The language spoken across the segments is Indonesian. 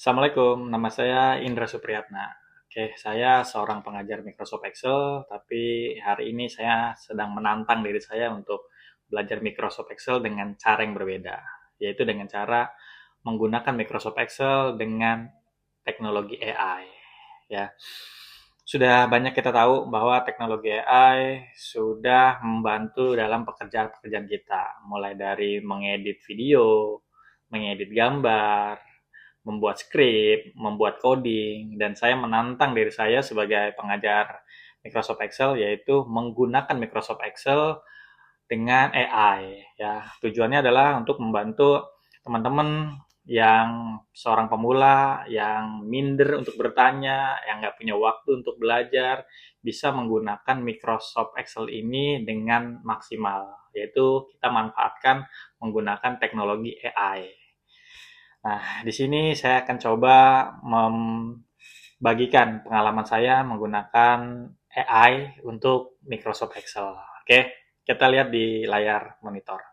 Assalamualaikum, nama saya Indra Supriyatna. Oke, saya seorang pengajar Microsoft Excel, tapi hari ini saya sedang menantang diri saya untuk belajar Microsoft Excel dengan cara yang berbeda, yaitu dengan cara menggunakan Microsoft Excel dengan teknologi AI. Ya, sudah banyak kita tahu bahwa teknologi AI sudah membantu dalam pekerjaan-pekerjaan kita, mulai dari mengedit video, mengedit gambar, membuat skrip, membuat coding, dan saya menantang diri saya sebagai pengajar Microsoft Excel yaitu menggunakan Microsoft Excel dengan AI ya. Tujuannya adalah untuk membantu teman-teman yang seorang pemula, yang minder untuk bertanya, yang nggak punya waktu untuk belajar, bisa menggunakan Microsoft Excel ini dengan maksimal, yaitu kita manfaatkan menggunakan teknologi AI. Nah, di sini saya akan coba membagikan pengalaman saya menggunakan AI untuk Microsoft Excel. Oke, kita lihat di layar monitor.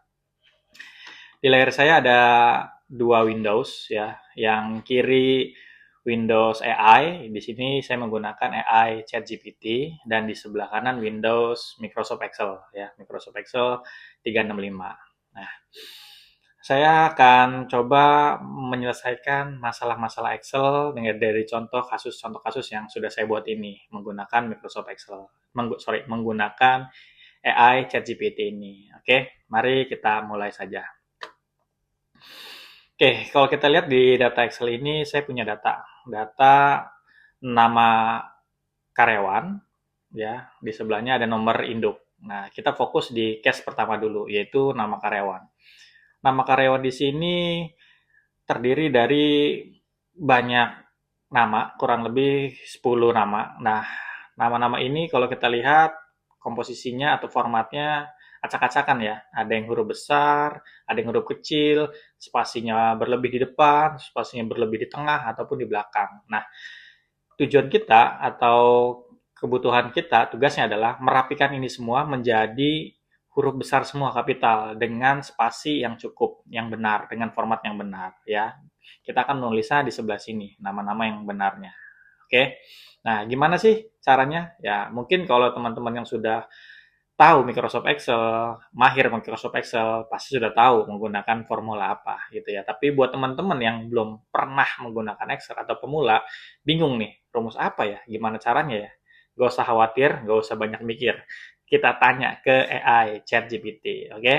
Di layar saya ada dua Windows ya. Yang kiri Windows AI, di sini saya menggunakan AI ChatGPT, dan di sebelah kanan Windows Microsoft Excel ya, Microsoft Excel 365. Nah, saya akan coba menyelesaikan masalah-masalah Excel dengan dari contoh kasus yang sudah saya buat ini menggunakan Microsoft Excel. Menggunakan AI ChatGPT ini. Oke, mari kita mulai saja. Oke, kalau kita lihat di data Excel ini, saya punya data nama karyawan, ya, di sebelahnya ada nomor induk. Nah, kita fokus di case pertama dulu, yaitu nama karyawan. Nama karyawan di sini terdiri dari banyak nama, kurang lebih 10 nama. Nah, nama-nama ini kalau kita lihat komposisinya atau formatnya acak-acakan ya. Ada yang huruf besar, ada yang huruf kecil, spasinya berlebih di depan, spasinya berlebih di tengah, ataupun di belakang. Nah, tujuan kita atau kebutuhan kita, tugasnya adalah merapikan ini semua menjadi huruf besar semua kapital dengan spasi yang cukup, yang benar, dengan format yang benar ya. Kita akan menulisnya di sebelah sini, nama-nama yang benarnya. Oke. Nah, gimana sih caranya? Ya, mungkin kalau teman-teman yang sudah tahu Microsoft Excel, mahir Microsoft Excel, pasti sudah tahu menggunakan formula apa gitu ya. Tapi buat teman-teman yang belum pernah menggunakan Excel atau pemula, bingung nih, rumus apa ya? Gimana caranya ya? Gak usah khawatir, gak usah banyak mikir. Kita tanya ke AI ChatGPT, oke?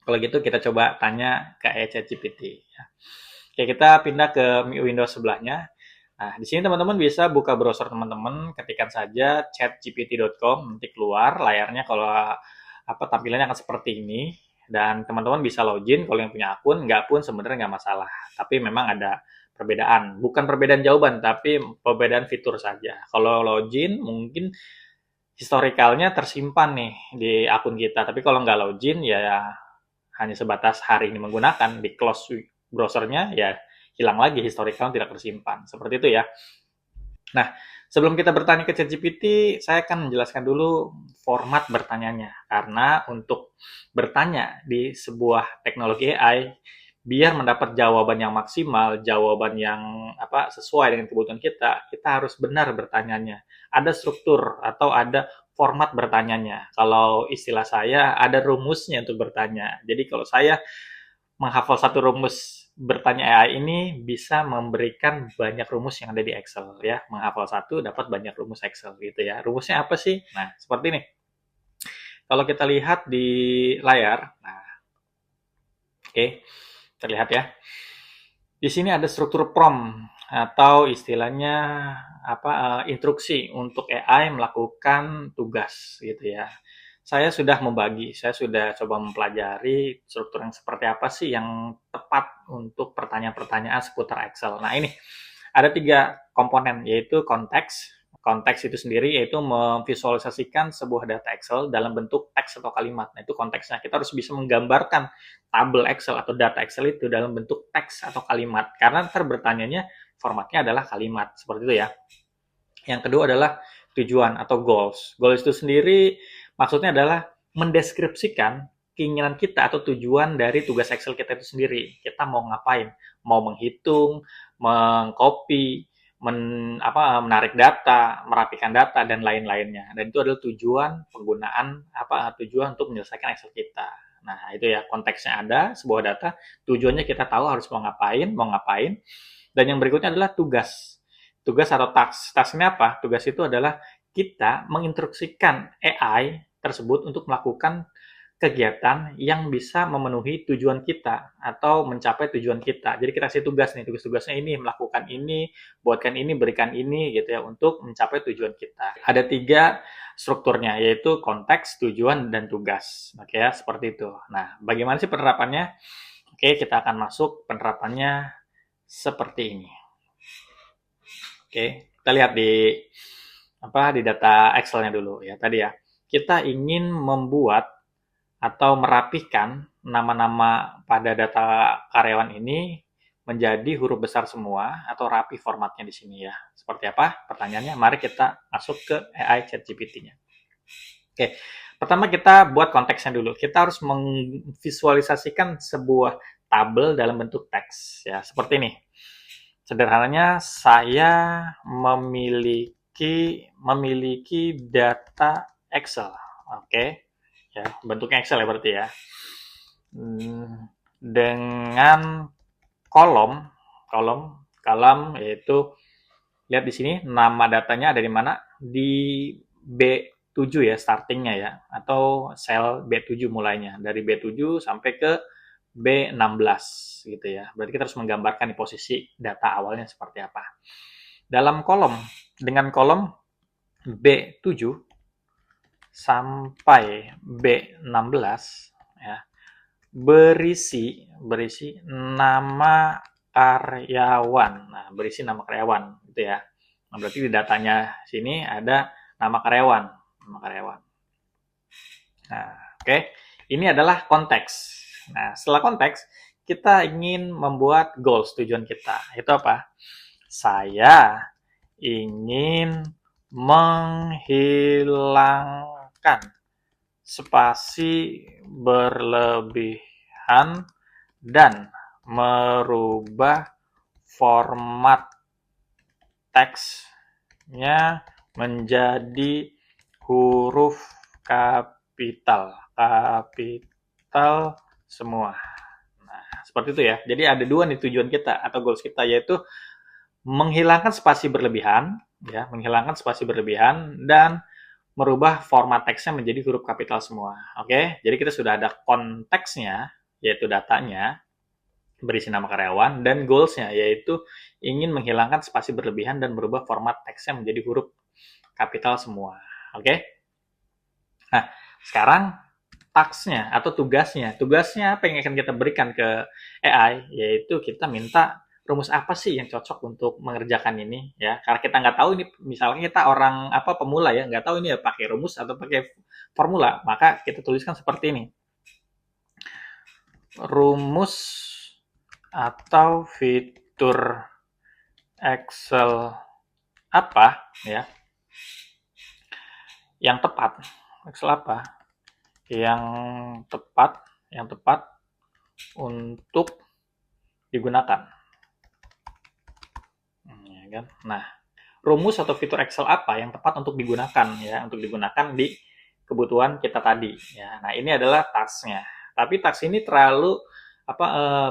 Kalau gitu kita coba tanya ke AI ChatGPT. Oke, kita pindah ke Windows sebelahnya. Nah, di sini teman-teman bisa buka browser teman-teman, ketikkan saja chatgpt.com, nanti keluar layarnya kalau tampilannya akan seperti ini, dan teman-teman bisa login kalau yang punya akun, nggak pun sebenarnya nggak masalah. Tapi memang ada perbedaan, bukan perbedaan jawaban, tapi perbedaan fitur saja. Kalau login mungkin historikalnya tersimpan nih di akun kita, tapi kalau nggak login ya hanya sebatas hari ini menggunakan, di close browsernya ya hilang lagi, historical tidak tersimpan. Seperti itu ya. Nah, sebelum kita bertanya ke ChatGPT, saya akan menjelaskan dulu format bertanyanya. Karena untuk bertanya di sebuah teknologi AI, biar mendapat jawaban yang maksimal, jawaban yang sesuai dengan kebutuhan kita harus benar bertanyanya. Ada struktur atau ada format bertanyanya. Kalau istilah saya, ada rumusnya untuk bertanya. Jadi kalau saya menghafal satu rumus bertanya AI ini bisa memberikan banyak rumus yang ada di Excel ya. Menghafal satu dapat banyak rumus Excel gitu ya. Rumusnya apa sih? Nah, seperti ini. Kalau kita lihat di layar, nah, oke, terlihat ya. Di sini ada struktur prompt atau istilahnya instruksi untuk AI melakukan tugas gitu ya. Saya sudah coba mempelajari struktur yang seperti apa sih yang tepat untuk pertanyaan-pertanyaan seputar Excel. Nah, ini ada 3 komponen, yaitu konteks. Konteks itu sendiri yaitu memvisualisasikan sebuah data Excel dalam bentuk teks atau kalimat. Nah, itu konteksnya. Kita harus bisa menggambarkan tabel Excel atau data Excel itu dalam bentuk teks atau kalimat. Karena ntar bertanyanya formatnya adalah kalimat. Seperti itu ya. Yang kedua adalah tujuan atau goals. Goals itu sendiri maksudnya adalah mendeskripsikan keinginan kita atau tujuan dari tugas Excel kita itu sendiri. Kita mau ngapain? mau menghitung, mengcopy, menarik data, merapikan data dan lain-lainnya. Dan itu adalah tujuan penggunaan tujuan untuk menyelesaikan Excel kita. Nah, itu ya konteksnya ada sebuah data, tujuannya kita tahu harus mau ngapain. Dan yang berikutnya adalah tugas. Tugas atau task. Task ini apa? Tugas itu adalah kita menginstruksikan AI tersebut untuk melakukan kegiatan yang bisa memenuhi tujuan kita atau mencapai tujuan kita. Jadi kita kasih tugas nih, tugas-tugasnya ini, melakukan ini, buatkan ini, berikan ini gitu ya untuk mencapai tujuan kita. Ada 3 strukturnya, yaitu konteks, tujuan, dan tugas. Oke ya, seperti itu. Nah, bagaimana sih penerapannya? Oke, kita akan masuk penerapannya seperti ini. Oke, kita lihat di data Excel-nya dulu ya. Tadi ya, kita ingin membuat atau merapihkan nama-nama pada data karyawan ini menjadi huruf besar semua atau rapi formatnya di sini ya. Seperti apa? Pertanyaannya, mari kita masuk ke AI ChatGPT-nya. Oke, pertama kita buat konteksnya dulu. Kita harus memvisualisasikan sebuah tabel dalam bentuk teks ya, seperti ini. Sederhananya, saya memiliki data Excel. Oke. Ya, bentuknya Excel ya berarti ya. Dengan kolom yaitu lihat di sini nama datanya ada di mana? Di B7 ya startingnya ya, atau sel B7 mulainya, dari B7 sampai ke B16 gitu ya. Berarti kita harus menggambarkan di posisi data awalnya seperti apa. Dengan kolom B7 sampai B16 ya, berisi nama karyawan. Nah, berisi nama karyawan gitu ya. Nah, berarti di datanya sini ada nama karyawan. Nah, oke. Ini adalah konteks. Nah, setelah konteks, kita ingin membuat goals, tujuan kita. Itu apa? Saya ingin menghilangkan spasi berlebihan dan merubah format teksnya menjadi huruf kapital semua. Nah, seperti itu ya. Jadi ada 2 nih tujuan kita atau goals kita, yaitu menghilangkan spasi berlebihan dan merubah format teksnya menjadi huruf kapital semua. Oke, jadi kita sudah ada konteksnya, yaitu datanya, berisi nama karyawan, dan goals-nya, yaitu ingin menghilangkan spasi berlebihan dan merubah format teksnya menjadi huruf kapital semua. Oke? Nah, sekarang task-nya atau tugasnya apa yang akan kita berikan ke AI, yaitu kita minta rumus apa sih yang cocok untuk mengerjakan ini ya, karena kita nggak tahu ini, misalnya kita orang pemula ya, nggak tahu ini ya pakai rumus atau pakai formula, maka kita tuliskan seperti ini, rumus atau fitur Excel apa ya yang tepat, Excel apa yang tepat untuk digunakan. Kan? Nah, rumus atau fitur Excel apa yang tepat untuk digunakan ya, untuk digunakan di kebutuhan kita tadi ya. Nah, ini adalah task-nya. Tapi task ini terlalu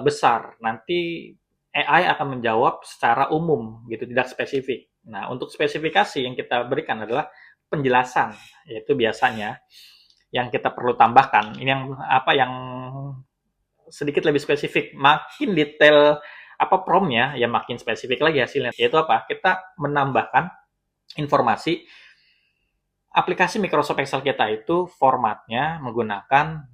besar. Nanti AI akan menjawab secara umum gitu, tidak spesifik. Nah, untuk spesifikasi yang kita berikan adalah penjelasan, yaitu biasanya yang kita perlu tambahkan. Ini yang sedikit lebih spesifik, makin detail prompt-nya, ya makin spesifik lagi hasilnya. Yaitu apa? Kita menambahkan informasi aplikasi Microsoft Excel kita itu formatnya menggunakan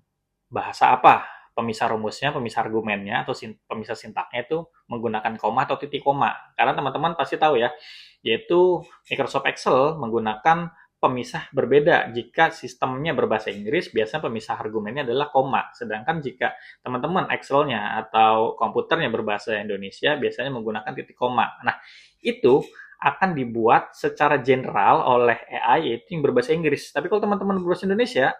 bahasa apa, pemisah rumusnya, pemisah argumennya, atau pemisah sintaknya itu menggunakan koma atau titik koma. Karena teman-teman pasti tahu ya, yaitu Microsoft Excel menggunakan pemisah berbeda. Jika sistemnya berbahasa Inggris, biasanya pemisah argumennya adalah koma. Sedangkan jika teman-teman Excel-nya atau komputernya berbahasa Indonesia, biasanya menggunakan titik koma. Nah, itu akan dibuat secara general oleh AI, yaitu yang berbahasa Inggris. Tapi kalau teman-teman berbahasa Indonesia,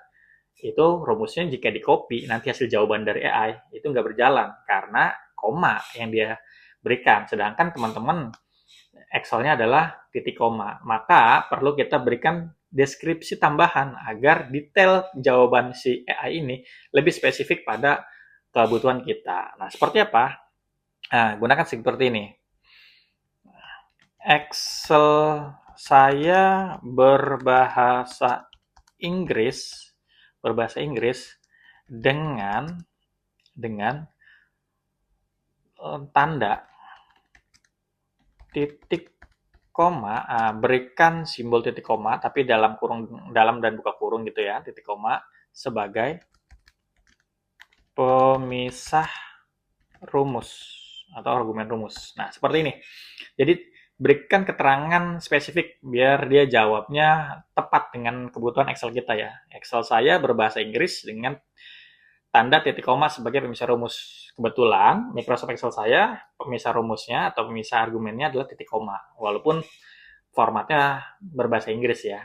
itu rumusnya jika di-copy, nanti hasil jawaban dari AI itu nggak berjalan. Karena koma yang dia berikan. Sedangkan teman-teman Excel-nya adalah titik koma. Maka perlu kita berikan deskripsi tambahan agar detail jawaban si AI ini lebih spesifik pada kebutuhan kita. Nah, seperti apa? Nah, gunakan seperti ini. Excel saya berbahasa Inggris dengan tanda titik koma, berikan simbol titik koma tapi dalam dan buka kurung gitu ya, titik koma sebagai pemisah rumus atau argumen rumus. Nah, seperti ini. Jadi berikan keterangan spesifik biar dia jawabnya tepat dengan kebutuhan Excel kita ya. Excel saya berbahasa Inggris dengan tanda titik koma sebagai pemisah rumus. Kebetulan Microsoft Excel saya pemisah rumusnya atau pemisah argumennya adalah titik koma, walaupun formatnya berbahasa Inggris ya.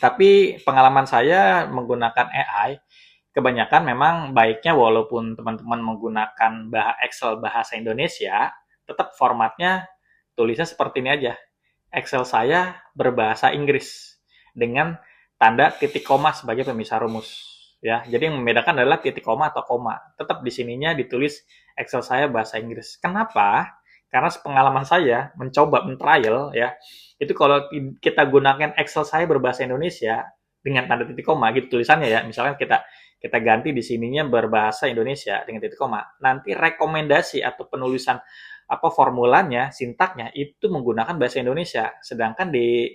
Tapi pengalaman saya menggunakan AI, kebanyakan memang baiknya walaupun teman-teman menggunakan Excel bahasa Indonesia, tetap formatnya tulisnya seperti ini aja. Excel saya berbahasa Inggris dengan tanda titik koma sebagai pemisah rumus. Ya, jadi yang membedakan adalah titik koma atau koma. Tetap di sininya ditulis Excel saya bahasa Inggris. Kenapa? Karena pengalaman saya mencoba trial ya, itu kalau kita gunakan Excel saya berbahasa Indonesia dengan tanda titik koma gitu tulisannya ya. Misalkan kita ganti di sininya berbahasa Indonesia dengan titik koma. Nanti rekomendasi atau penulisan formulanya, sintaknya itu menggunakan bahasa Indonesia. Sedangkan di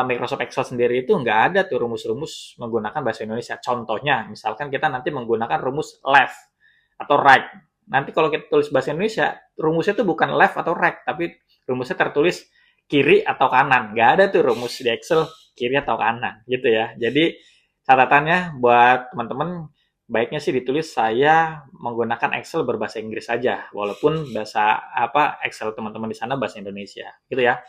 Microsoft Excel sendiri itu nggak ada tuh rumus-rumus menggunakan bahasa Indonesia. Contohnya, misalkan kita nanti menggunakan rumus left atau right. Nanti kalau kita tulis bahasa Indonesia, rumusnya itu bukan left atau right, tapi rumusnya tertulis kiri atau kanan. Nggak ada tuh rumus di Excel kiri atau kanan, gitu ya. Jadi catatannya buat teman-teman, baiknya sih ditulis saya menggunakan Excel berbahasa Inggris saja, walaupun bahasa Excel teman-teman di sana bahasa Indonesia, gitu ya.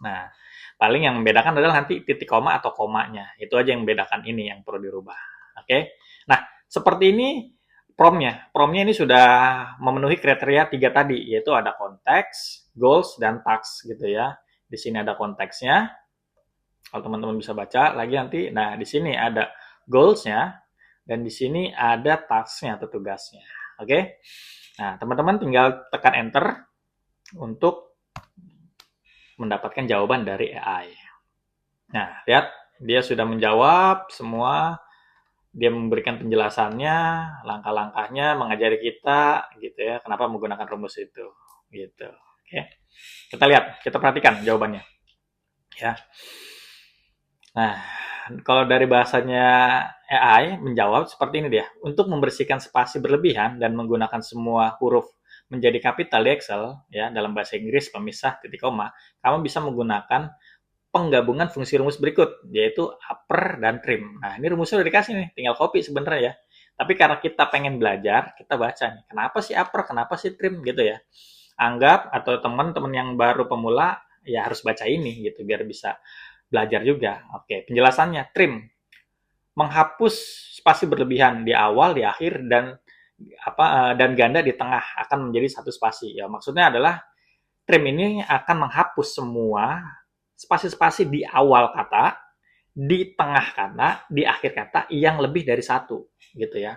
Nah, paling yang membedakan adalah nanti titik koma atau komanya. Itu aja yang membedakan ini yang perlu dirubah. Oke. Nah, seperti ini prompt-nya. Prompt-nya ini sudah memenuhi kriteria 3 tadi, yaitu ada konteks, goals, dan task gitu ya. Di sini ada konteksnya. Kalau teman-teman bisa baca lagi nanti. Nah, di sini ada goals-nya dan di sini ada task-nya atau tugasnya. Oke. Nah, teman-teman tinggal tekan enter untuk mendapatkan jawaban dari AI. Nah, lihat dia sudah menjawab semua, dia memberikan penjelasannya, langkah-langkahnya, mengajari kita gitu ya, kenapa menggunakan rumus itu gitu. Oke. Kita lihat, kita perhatikan jawabannya. Ya. Nah, kalau dari bahasanya AI menjawab seperti ini dia. Untuk membersihkan spasi berlebihan dan menggunakan semua huruf menjadi kapital di Excel ya dalam bahasa Inggris pemisah titik koma, kamu bisa menggunakan penggabungan fungsi rumus berikut yaitu upper dan trim. Nah, ini rumusnya udah dikasih nih, tinggal copy sebenarnya ya. Tapi karena kita pengen belajar, kita baca nih. Kenapa sih upper, kenapa sih trim gitu ya. Anggap atau teman-teman yang baru pemula ya harus baca ini gitu biar bisa belajar juga. Oke, penjelasannya trim menghapus spasi berlebihan di awal, di akhir dan ganda di tengah akan menjadi satu spasi. Ya, maksudnya adalah trim ini akan menghapus semua spasi-spasi di awal kata, di tengah kata, di akhir kata yang lebih dari satu, gitu ya.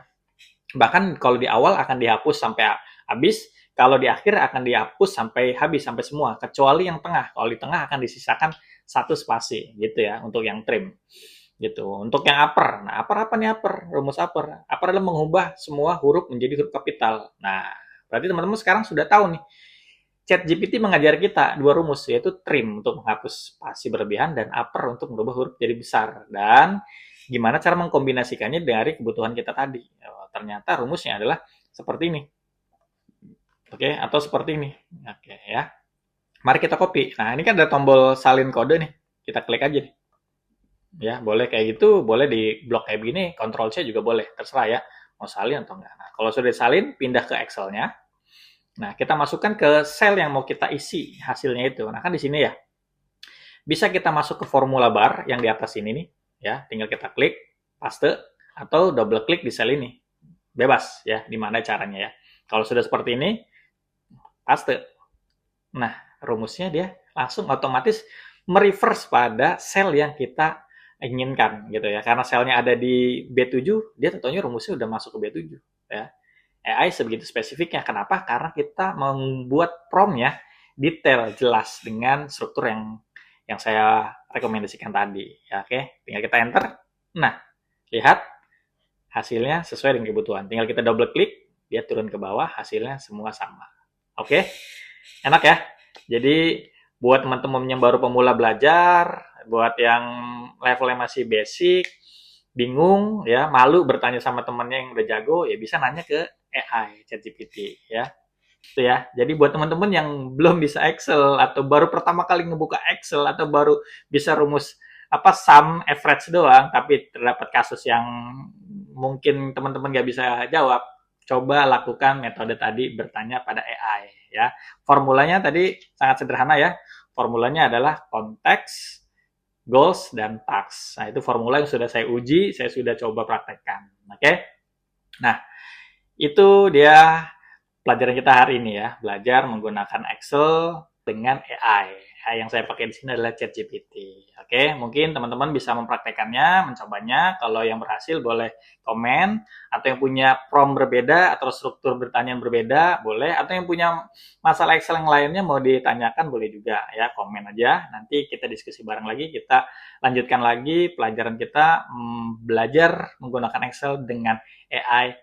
Bahkan kalau di awal akan dihapus sampai habis, kalau di akhir akan dihapus sampai habis, sampai semua, kecuali yang tengah. Kalau di tengah akan disisakan satu spasi, gitu ya, untuk yang trim. Gitu. Untuk yang upper, nah upper apa nih upper? Rumus upper. Upper adalah mengubah semua huruf menjadi huruf kapital. Nah, berarti teman-teman sekarang sudah tahu nih. ChatGPT mengajar kita 2 rumus, yaitu trim untuk menghapus spasi berlebihan dan upper untuk mengubah huruf jadi besar. Dan gimana cara mengkombinasikannya dari kebutuhan kita tadi. Ternyata rumusnya adalah seperti ini. Oke, atau seperti ini. Oke ya. Mari kita copy. Nah, ini kan ada tombol salin kode nih. Kita klik aja nih. Ya, boleh kayak gitu, boleh di blok kayak begini, Ctrl C juga boleh, terserah ya, mau salin atau enggak. Nah, kalau sudah disalin, pindah ke Excel-nya. Nah, kita masukkan ke sel yang mau kita isi hasilnya itu. Nah, kan di sini ya. Bisa kita masuk ke formula bar yang di atas ini nih, ya, tinggal kita klik, paste, atau double klik di sel ini. Bebas ya, gimana caranya ya. Kalau sudah seperti ini, paste. Nah, rumusnya dia langsung otomatis mereverse pada sel yang kita inginkan gitu ya. Karena selnya ada di B7, dia tentunya rumusnya udah masuk ke B7 ya. AI sebegitu spesifiknya. Kenapa? Karena kita membuat promptnya detail, jelas dengan struktur yang saya rekomendasikan tadi. Ya, oke, tinggal kita enter. Nah, lihat hasilnya sesuai dengan kebutuhan. Tinggal kita double klik, dia turun ke bawah, hasilnya semua sama. Oke, enak ya. Jadi buat teman-teman yang baru pemula belajar, buat yang levelnya masih basic, bingung ya, malu bertanya sama temannya yang udah jago, ya bisa nanya ke AI, ChatGPT ya. Itu ya. Jadi buat teman-teman yang belum bisa Excel atau baru pertama kali ngebuka Excel atau baru bisa rumus apa sum average doang tapi terdapat kasus yang mungkin teman-teman nggak bisa jawab, coba lakukan metode tadi bertanya pada AI ya. Formulanya tadi sangat sederhana ya. Formulanya adalah konteks, goals, dan task. Nah, itu formula yang sudah saya uji, saya sudah coba praktekkan. Oke? Nah, itu dia pelajaran kita hari ini ya, belajar menggunakan Excel dengan AI. Yang saya pakai di sini adalah ChatGPT. Oke, mungkin teman-teman bisa mempraktekannya, mencobanya. Kalau yang berhasil boleh komen, atau yang punya prompt berbeda atau struktur bertanya yang berbeda boleh, atau yang punya masalah Excel yang lainnya mau ditanyakan boleh juga ya, komen aja. Nanti kita diskusi bareng lagi, kita lanjutkan lagi pelajaran kita belajar menggunakan Excel dengan AI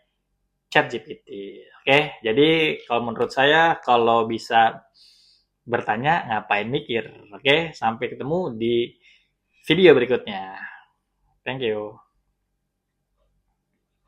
ChatGPT. Oke, jadi kalau menurut saya kalau bisa bertanya ngapain mikir. Oke, sampai ketemu di video berikutnya. Thank you.